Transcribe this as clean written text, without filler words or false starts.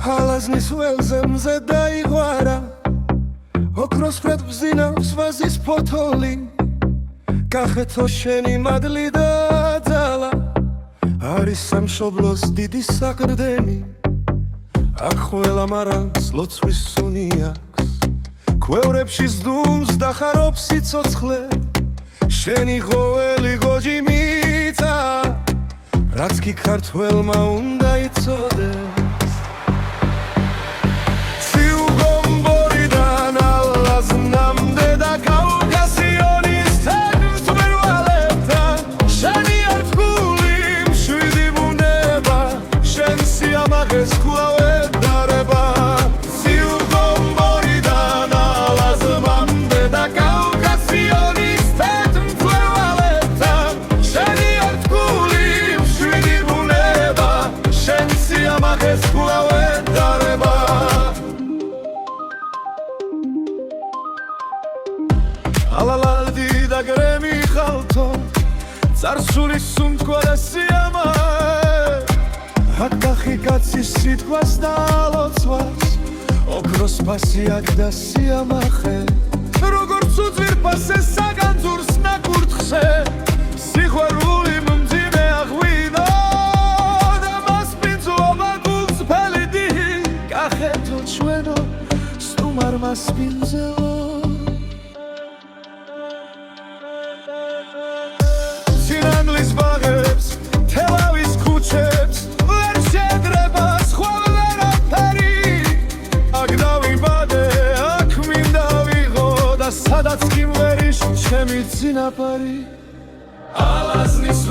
ალაზნის ველზე მზე დაიღვარა ოქროს ფრედ ბზინავს ვაზის ფოთოლი კახეთო შენი მადლი და ძალა არის სამშობლოს დიდი საყრდენი აქ ყველა მარანს ლოცვის სუნი აქვს ქვევრებში ზდუმს და ხარობს სიცოცხლე შენი ხოველი გოჯი მიწა რაც კი ქართველმა უნდა იცოდეს ალალადი და გრემი ხალთო წარსული სუნთქვა და სიამაყე ატახი კაცის სიტყვას და ლოცვას ოქროს ფასი აქ და სიამაყე როგორც უძვირფასე საგანძურს ნაკურთხზე სიყვარული მძიმე აღვინა და მასპინძლა მაგულს ფელიდი კახეთო ჩვენო სტუმარ მასპინძელო სინანგლის ბაღებს, თელავის ქუჩებს ვერ შედრება სხვა ვერაფერი აქ დავიბადე, აქ მინდა ვიღო და სადაც კი მღერის ჩემი წინაპარი ალაზნის